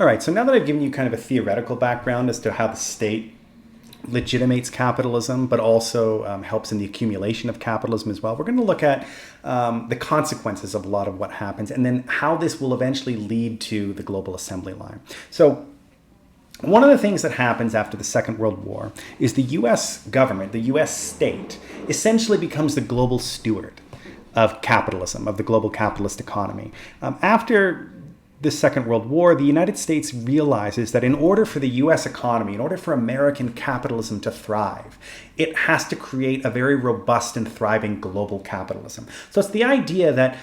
All right, so now that I've given you kind of a theoretical background as to how the state legitimates capitalism, but also helps in the accumulation of capitalism as well, we're going to look at the consequences of a lot of what happens, and then how this will eventually lead to the global assembly line. So one of the things that happens after the Second World War is the U.S. government, the U.S. state, essentially becomes the global steward of capitalism, of the global capitalist economy. After the Second World War, the United States realizes that in order for the U.S. economy, in order for American capitalism to thrive, it has to create a very robust and thriving global capitalism. So it's the idea that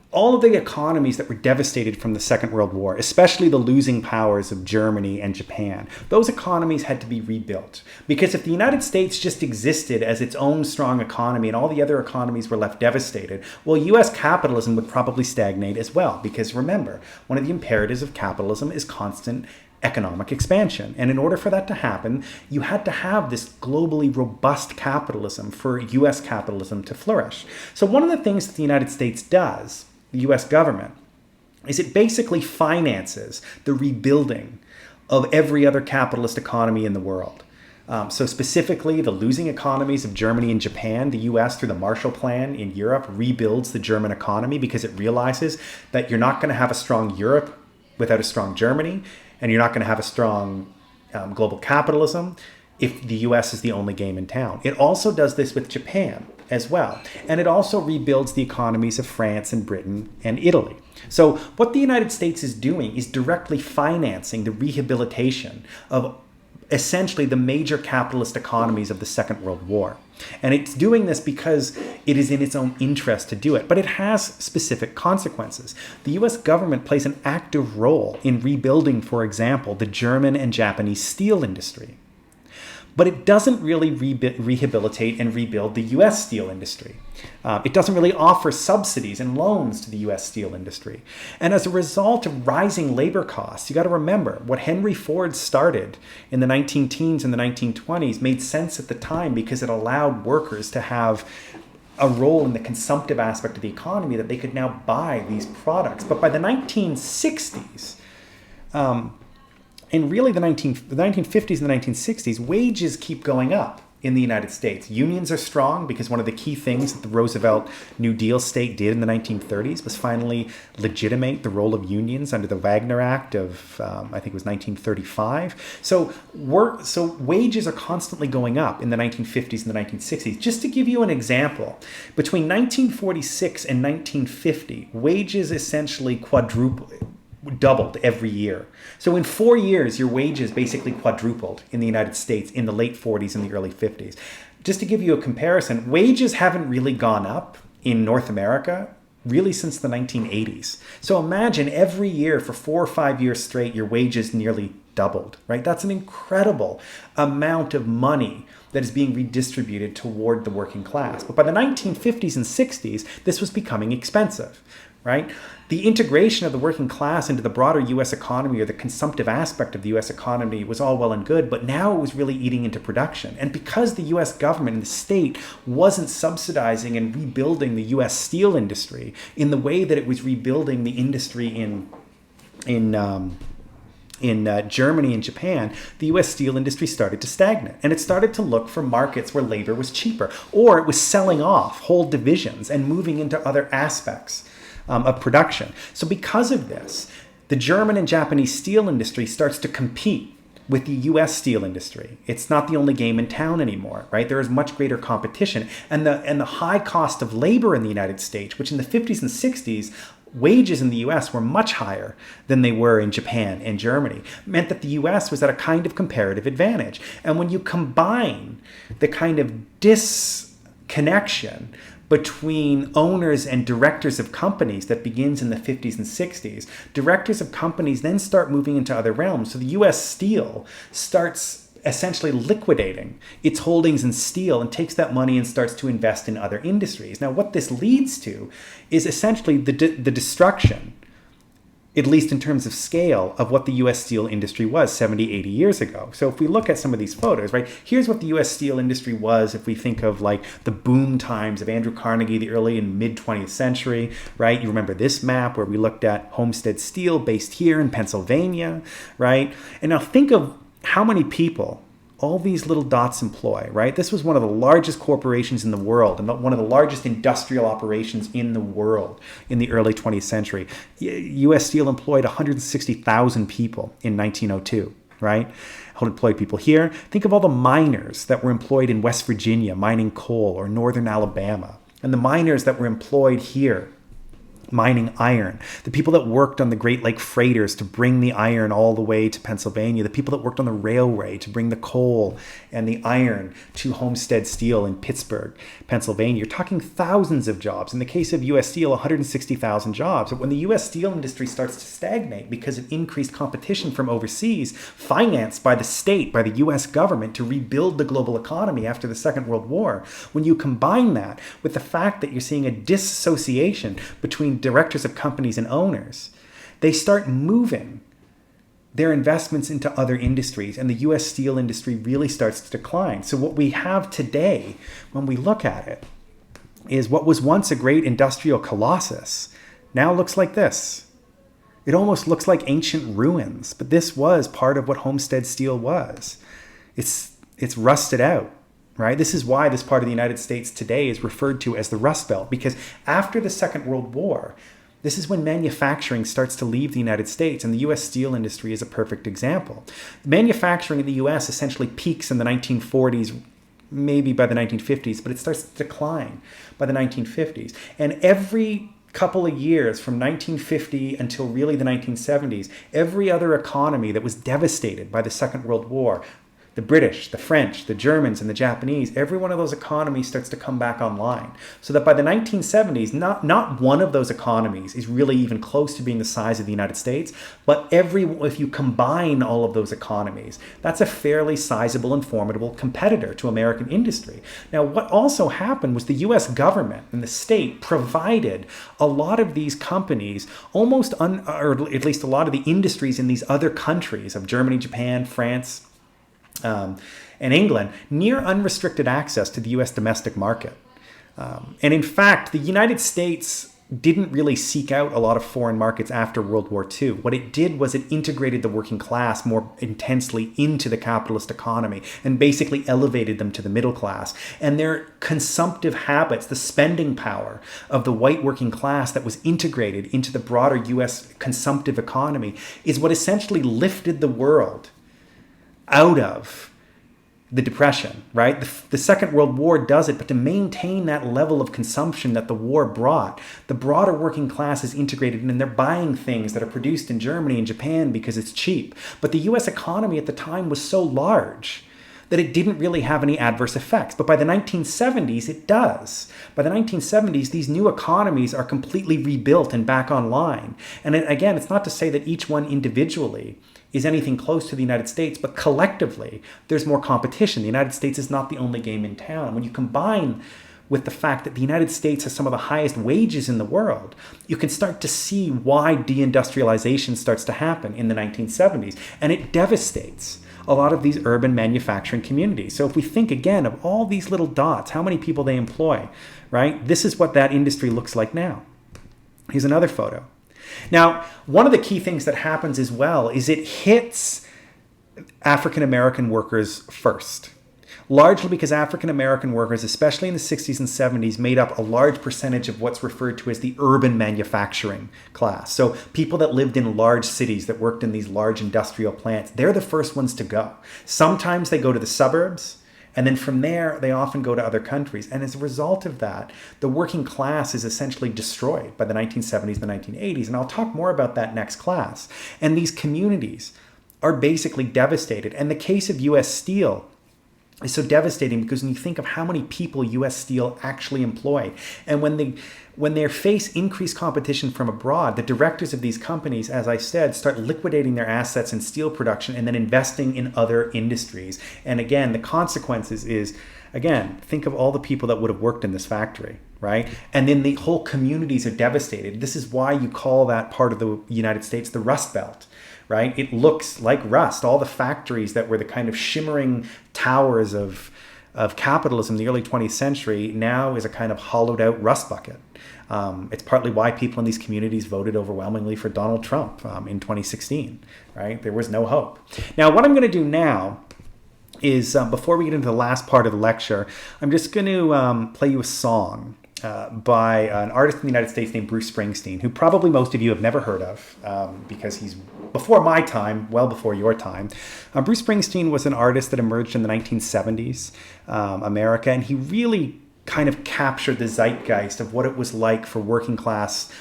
all of the economies that were devastated from the Second World War, especially the losing powers of Germany and Japan, those economies had to be rebuilt. Because if the United States just existed as its own strong economy and all the other economies were left devastated, well, U.S. capitalism would probably stagnate as well. Because remember, one of the imperatives of capitalism is constant economic expansion. And in order for that to happen, you had to have this globally robust capitalism for U.S. capitalism to flourish. So one of the things that the United States does, the U.S. government, is it basically finances the rebuilding of every other capitalist economy in the world. So specifically, the losing economies of Germany and Japan, the U.S. through the Marshall Plan in Europe rebuilds the German economy because it realizes that you're not going to have a strong Europe without a strong Germany, and you're not going to have a strong global capitalism if the U.S. is the only game in town. It also does this with Japan as well. And it also rebuilds the economies of France and Britain and Italy. So what the United States is doing is directly financing the rehabilitation of essentially the major capitalist economies of the Second World War. And it's doing this because it is in its own interest to do it. But it has specific consequences. The US government plays an active role in rebuilding, for example, the German and Japanese steel industry. But it doesn't really rehabilitate and rebuild the U.S. steel industry. It doesn't really offer subsidies and loans to the U.S. steel industry. And as a result of rising labor costs, you got to remember what Henry Ford started in the 19-teens and the 1920s made sense at the time because it allowed workers to have a role in the consumptive aspect of the economy, that they could now buy these products. But by the 1960s, and really the 1950s and the 1960s, wages keep going up in the United States. Unions are strong because one of the key things that the Roosevelt New Deal state did in the 1930s was finally legitimate the role of unions under the Wagner Act of, I think it was 1935. So wages are constantly going up in the 1950s and the 1960s. Just to give you an example, between 1946 and 1950, wages essentially doubled every year. So in 4 years, your wages basically quadrupled in the United States in the late 40s and the early 50s. Just to give you a comparison, wages haven't really gone up in North America really since the 1980s. So imagine every year for 4 or 5 years straight, your wages nearly doubled, right? That's an incredible amount of money that is being redistributed toward the working class. But by the 1950s and 60s, this was becoming expensive, right? The integration of the working class into the broader U.S. economy, or the consumptive aspect of the U.S. economy, was all well and good, but now it was really eating into production. And because the U.S. government and the state wasn't subsidizing and rebuilding the U.S. steel industry in the way that it was rebuilding the industry in Germany and Japan, the U.S. steel industry started to stagnate. And it started to look for markets where labor was cheaper, or it was selling off whole divisions and moving into other aspects of production. So because of this, the German and Japanese steel industry starts to compete with the U.S. steel industry. It's not the only game in town anymore, right? There is much greater competition. And the high cost of labor in the United States, which in the 50s and 60s, wages in the U.S. were much higher than they were in Japan and Germany, meant that the U.S. was at a kind of comparative advantage. And when you combine the kind of disconnection between owners and directors of companies that begins in the 50s and 60s, directors of companies then start moving into other realms. So the U.S. Steel starts essentially liquidating its holdings in steel and takes that money and starts to invest in other industries. Now, what this leads to is essentially the destruction at least in terms of scale, of what the U.S. steel industry was 70, 80 years ago. So if we look at some of these photos, right, here's what the U.S. steel industry was if we think of like the boom times of Andrew Carnegie, the early and mid 20th century, right? You remember this map where we looked at Homestead Steel based here in Pennsylvania, right? And now think of how many people all these little dots employ, right? This was one of the largest corporations in the world and one of the largest industrial operations in the world in the early 20th century. U.S. Steel employed 160,000 people in 1902, right? Employed people here. Think of all the miners that were employed in West Virginia mining coal, or northern Alabama, and the miners that were employed here mining iron, the people that worked on the Great Lake freighters to bring the iron all the way to Pennsylvania, the people that worked on the railway to bring the coal and the iron to Homestead Steel in Pittsburgh, Pennsylvania. You're talking thousands of jobs. In the case of U.S. Steel, 160,000 jobs. But when the U.S. steel industry starts to stagnate because of increased competition from overseas, financed by the state, by the U.S. government to rebuild the global economy after the Second World War, when you combine that with the fact that you're seeing a disassociation between directors of companies and owners, they start moving their investments into other industries, and the U.S. steel industry really starts to decline. So what we have today, when we look at it, is what was once a great industrial colossus now looks like this. It almost looks like ancient ruins, but this was part of what Homestead Steel was. It's rusted out. Right? This is why this part of the United States today is referred to as the Rust Belt, because after the Second World War, this is when manufacturing starts to leave the United States, and the U.S. steel industry is a perfect example. Manufacturing in the U.S. essentially peaks in the 1940s, maybe by the 1950s, but it starts to decline by the 1950s. And every couple of years from 1950 until really the 1970s, every other economy that was devastated by the Second World War, the British, the French, the Germans, and the Japanese, every one of those economies starts to come back online. So that by the 1970s, not one of those economies is really even close to being the size of the United States, but if you combine all of those economies, that's a fairly sizable and formidable competitor to American industry. Now, what also happened was the U.S. government and the state provided a lot of these companies, or at least a lot of the industries in these other countries of Germany, Japan, France, and England, near unrestricted access to the U.S. domestic market. And in fact, the United States didn't really seek out a lot of foreign markets after World War II. What it did was it integrated the working class more intensely into the capitalist economy and basically elevated them to the middle class. And their consumptive habits, the spending power of the white working class that was integrated into the broader U.S. consumptive economy, is what essentially lifted the world out of the Depression, right? The Second World War does it, but to maintain that level of consumption that the war brought, the broader working class is integrated and they're buying things that are produced in Germany and Japan because it's cheap. But the US economy at the time was so large that it didn't really have any adverse effects. But by the 1970s, it does. By the 1970s, these new economies are completely rebuilt and back online. And again, it's not to say that each one individually is anything close to the United States, but collectively, there's more competition. The United States is not the only game in town. When you combine with the fact that the United States has some of the highest wages in the world, you can start to see why deindustrialization starts to happen in the 1970s. And it devastates a lot of these urban manufacturing communities. So if we think again of all these little dots, how many people they employ, right? This is what that industry looks like now. Here's another photo. Now, one of the key things that happens as well is it hits African American workers first, largely because African American workers, especially in the 60s and 70s, made up a large percentage of what's referred to as the urban manufacturing class. So people that lived in large cities, that worked in these large industrial plants, they're the first ones to go. Sometimes they go to the suburbs, and then from there, they often go to other countries. And as a result of that, the working class is essentially destroyed by the 1970s, the 1980s. And I'll talk more about that next class. And these communities are basically devastated. And the case of U.S. Steel is so devastating, because when you think of how many people U.S. Steel actually employ, and when they face increased competition from abroad, the directors of these companies, as I said, start liquidating their assets in steel production and then investing in other industries. And again, the consequences is, again, think of all the people that would have worked in this factory, right? And then the whole communities are devastated. This is why you call that part of the United States the Rust Belt, right? It looks like rust. All the factories that were the kind of shimmering towers of capitalism in the early 20th century now is a kind of hollowed out rust bucket. It's partly why people in these communities voted overwhelmingly for Donald Trump in 2016, right? There was no hope. Now, what I'm going to do now is, before we get into the last part of the lecture, I'm just going to play you a song by an artist in the United States named Bruce Springsteen, who probably most of you have never heard of, because he's before my time, well before your time. Bruce Springsteen was an artist that emerged in the 1970s, America, and he really kind of captured the zeitgeist of what it was like for working class,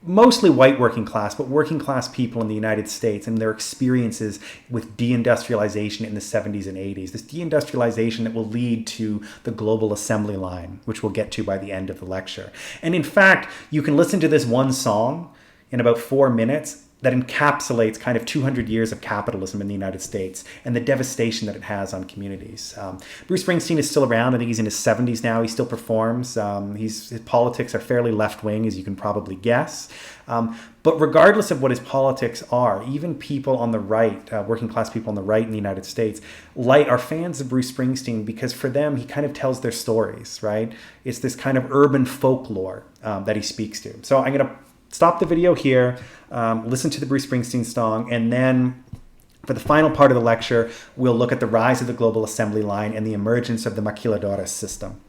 mostly white working class, but working class people in the United States and their experiences with deindustrialization in the 70s and 80s. This deindustrialization that will lead to the global assembly line, which we'll get to by the end of the lecture. And in fact, you can listen to this one song in about 4 minutes that encapsulates kind of 200 years of capitalism in the United States and the devastation that it has on communities. Bruce Springsteen is still around. I think he's in his 70s now. He still performs. His politics are fairly left-wing, as you can probably guess. But regardless of what his politics are, even people on the right, working class people on the right in the United States, are fans of Bruce Springsteen because for them, he kind of tells their stories, right? It's this kind of urban folklore that he speaks to. So I'm going to stop the video here, listen to the Bruce Springsteen song, and then for the final part of the lecture, we'll look at the rise of the global assembly line and the emergence of the maquiladoras system.